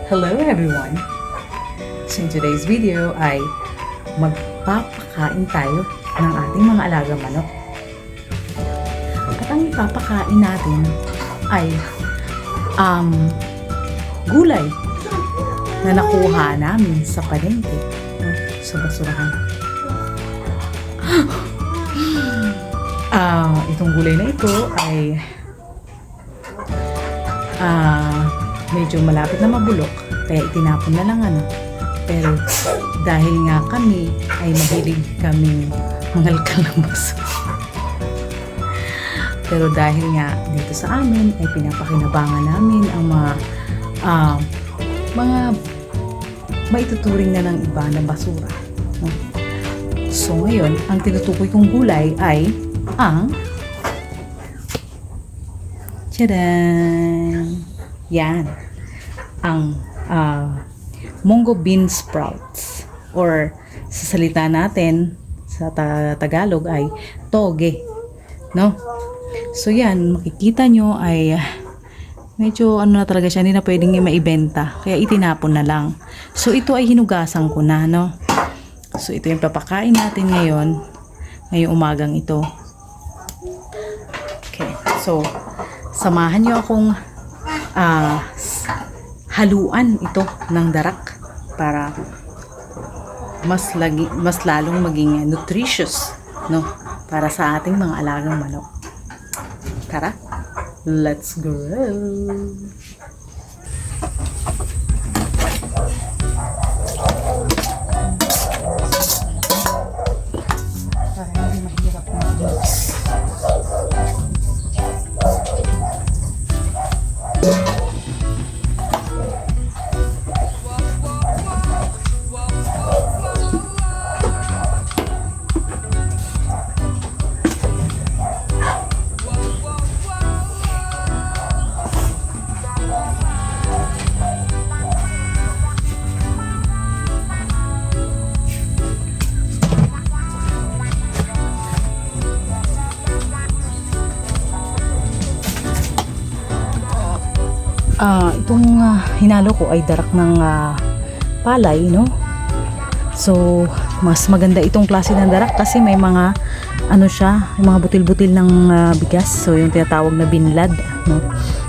Hello everyone! So in today's video ay magpapakain tayo ng ating mga alagang manok. At ang ipapakain natin ay gulay na nakuha namin sa palengke, sa basurahan. Itong gulay na ito ay medyo malapit na mabulok, kaya itinapon na lang pero dahil nga kami ay mahilig kaming mangalkal ng baso, pero dahil nga dito sa amin ay pinapakinabangan namin ang mga maituturing na ng iba na basura, no? So ngayon, ang tinutukoy kong gulay ay ang tadaan! Yan, ang munggo bean sprouts, or sa salita natin sa Tagalog ay toge, no? So yan, makikita nyo ay medyo na talaga siya, hindi na pwedeng maibenta, kaya itinapon na lang. So ito ay hinugasan ko na, no? So ito yung papakain natin ngayong umagang ito. Okay, so samahan nyo akong haluan ito ng darak para mas lalong maging nutritious, no, para sa ating mga alagang manok. Tara, let's go! Para hindi mahirap mag-mix. Itong hinalo ko ay darak ng palay, no? So mas maganda itong klase ng darak kasi may mga may mga butil-butil ng bigas, so yung tinatawag na binlad, no?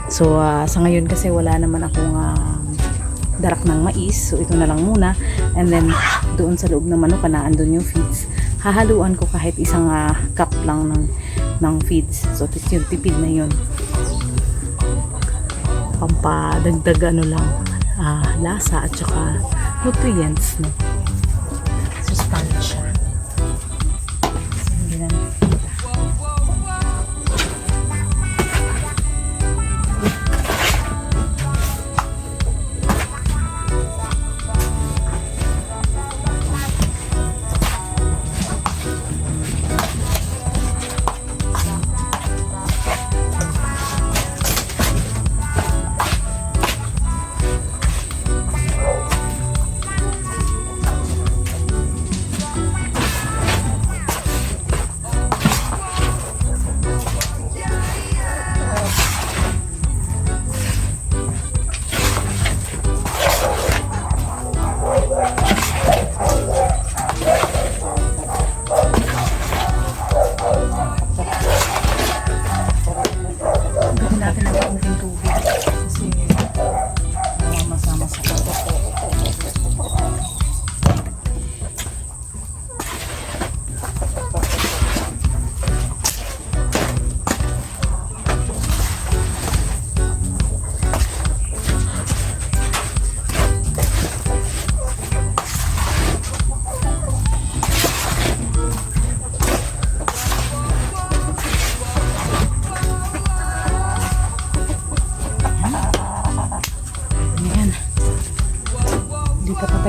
So sa ngayon kasi wala naman akong darak ng mais, so ito na lang muna, and then doon sa loob ng manok na andun yung feeds, hahaluan ko kahit isang cup lang ng feeds, so yung tipid na yun, pampadagdag lasa at saka nutrients, no? Sustansya. So, hindi na nakikita.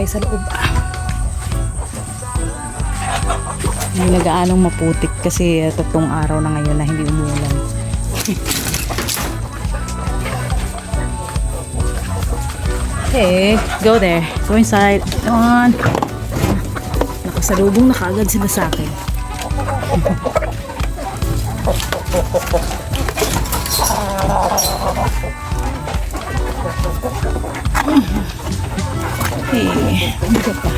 Sa loob. Hindi nag-aanong maputik kasi tatlong araw na ngayon na hindi umulan. Okay, go there. Go inside. Come on. Nakasalubong na kaagad sila sa akin. Dito pa.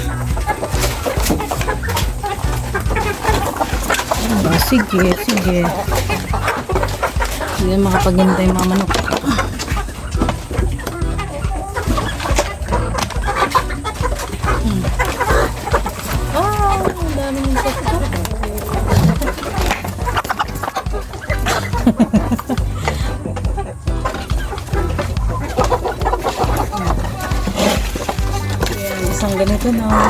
Sige, sige. Hindi na makapaghintay mga manok. Ang daming manok. Isang ganito na.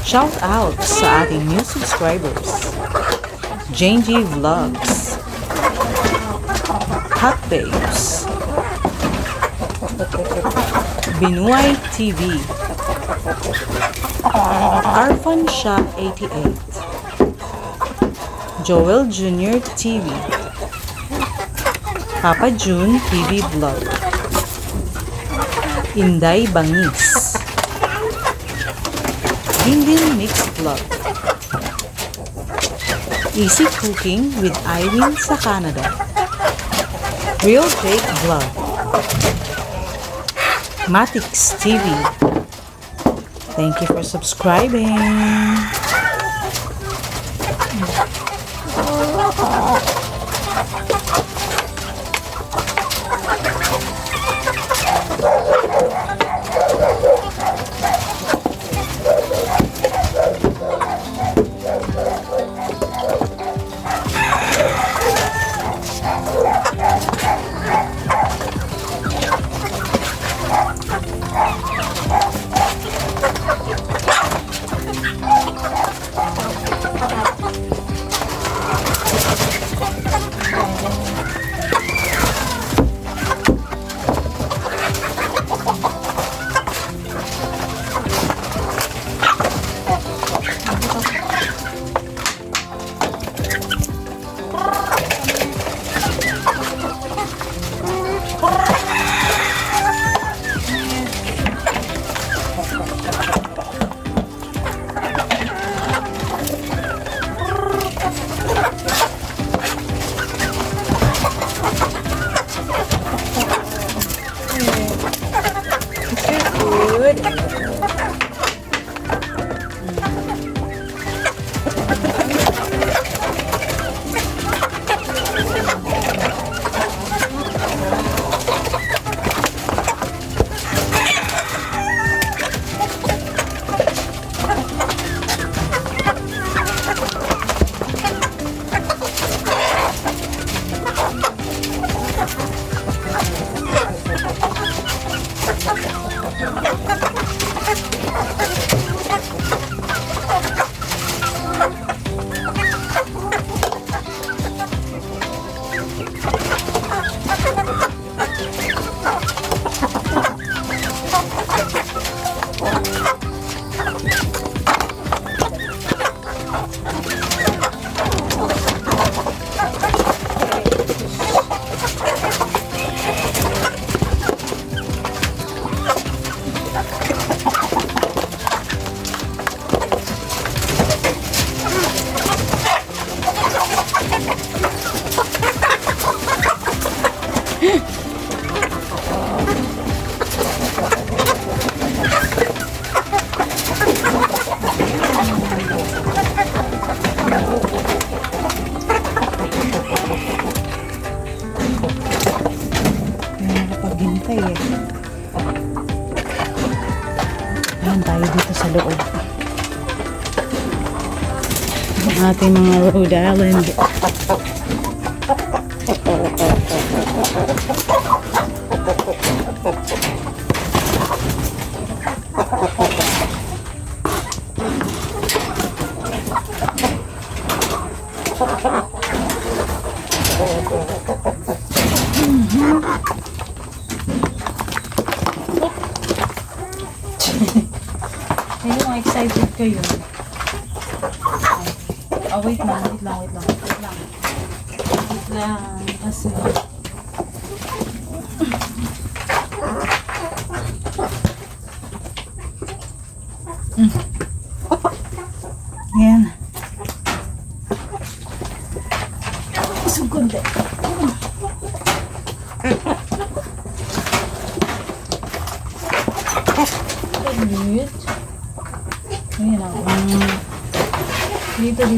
Shout out sa ating new subscribers. Jangy Vlogs, Hot Babes, Binuay TV, Arfan Shop 88, Joel Jr. TV, Papa June TV Vlog, Inday Bangis, Dindin Mix Vlog, Easy Cooking with Irene sa Canada, Real Jake Vlog, Matix TV. Thank you for subscribing. Paghintay eh. Ayan tayo dito sa loob. Ang ating mga Rhode Island. Ayun, excited kayo. Oh, wait lang. Wait lang. Kasi Yan. Sugod. Wait. Ayan ako. Dito.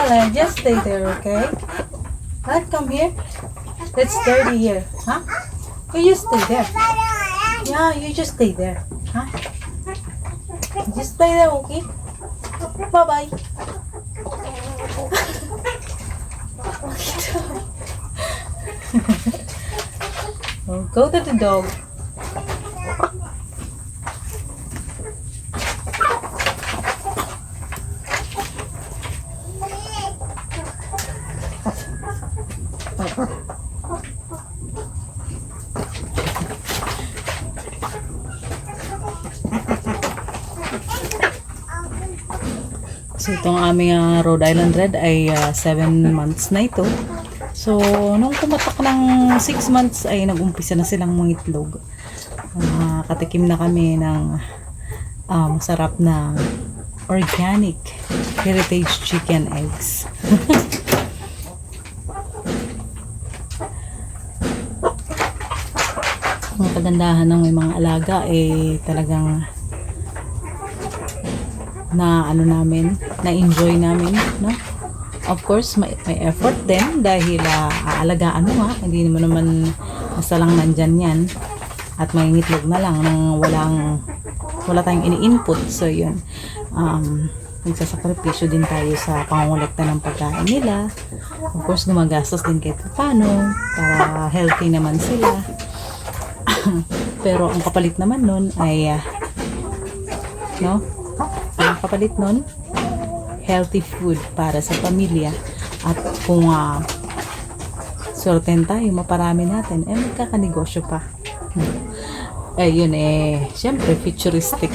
Hala, just stay there, okay? Let's come here. It's dirty here, huh? You just stay there. Yeah, you just stay there, huh? Just stay there, okay? Bye-bye. Oh, go to the dog. So itong aming Rhode Island Red ay 7 months na ito. So nung kumatak ng 6 months ay nag-umpisa na silang mangitlog. Katikim na kami ng masarap na organic heritage chicken eggs. Ang kagandahan ng may mga alaga ay talagang na enjoy namin, no? Of course, may effort din dahil aalagaan mo nga, hindi naman basta lang nandyan yan at may ngitlog na lang nang wala tayong ini-input. So yun, nagsasakripisyo din tayo sa pangungulekta ng pagkain nila. Of course, gumagastos din kahit paano para healthy naman sila. Pero ang kapalit naman nun ay ang kapalit nun, healthy food para sa pamilya. At kung swerten tayo, maparami natin, magkakanegosyo pa. Yun syempre futuristic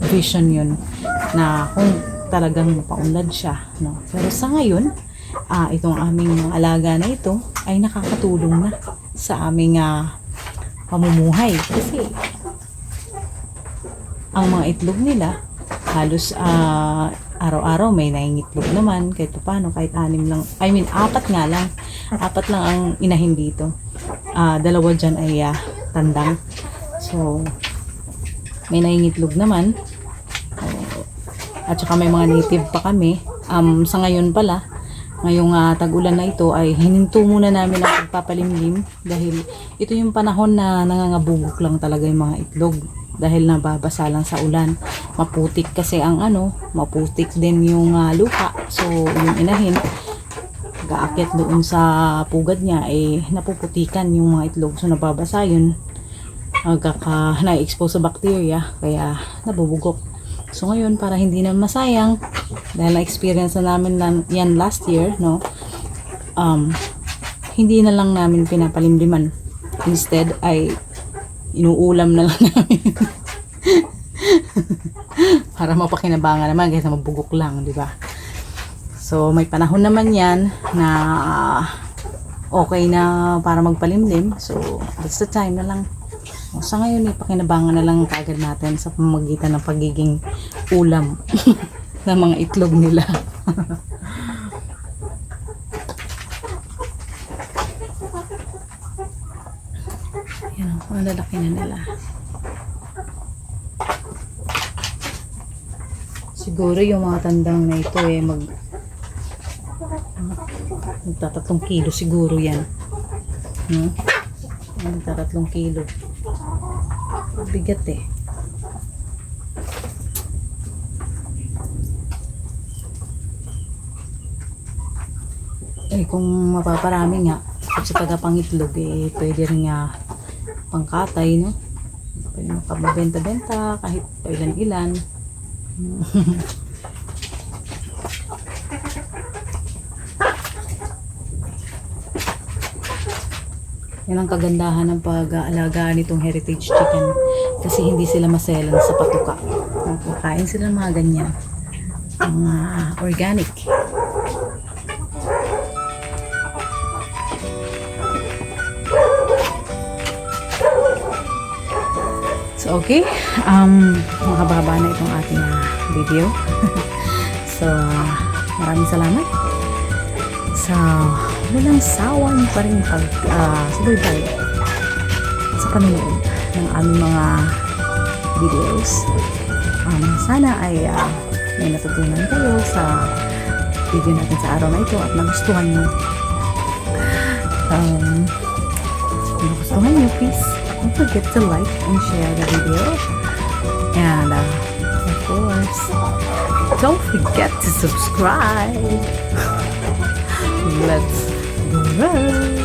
vision yun na kung talagang mapaunlad siya, no? Pero sa ngayon, itong aming mga alaga na ito ay nakakatulong na sa aming pamumuhay kasi ang mga itlog nila halos araw-araw may nangingitlog naman kahit paano, kahit 6 lang, apat lang ang inahin dito. 2 dyan ay tandang, so may nangingitlog naman. At saka may mga native pa kami. Sa ngayon pala, ngayong tag-ulan na ito ay hininto muna namin ang pagpapalimlim dahil ito yung panahon na nangangabugok lang talaga yung mga itlog dahil nababasa lang sa ulan. Maputik kasi ang maputik din yung lupa. So yung inahin gaakyat doon sa pugad niya napuputikan yung mga itlog, so nababasa yun, na-expose sa bacteria kaya nabubugok. So ngayon, para hindi na masayang dahil na-experience na namin yan last year, no, hindi na lang namin pinapalimliman, instead ay inuulam na lang namin para mapakinabangan naman kahit na mabugok lang, di ba? So may panahon naman yan na okay na para magpalimlim, so that's the time na lang. Sa ngayon, ipakinabangan na lang kaagad natin sa pamamagitan ng pagiging ulam ng mga itlog nila. Yan, ang lalaki na nila. Siguro yung mga tandang na ito magta-3 kilo siguro yan. Magta-3 kilo. Bigat Eh, kung mapaparami nga, kung sa tagapangitlog, eh, pwede rin nga pangkatay, no? Pwede makabenta-benta kahit pailan-ilan. Yan ang kagandahan ng pag-aalagaan nitong heritage chicken. Kasi hindi sila maselan sa patuka. Kakain sila ng mga ganyan. Mga organic. So, okay. Makababa na itong ating video. So, maraming salamat. So, walang sawan pa rin subaybay sa panonood ng aming mga videos. Sana ay may natutunan kayo sa video natin sa araw na ito at nagustuhan nyo. Kung nagustuhan nyo, please don't forget to like and share the video. And of course, don't forget to subscribe. Let's go.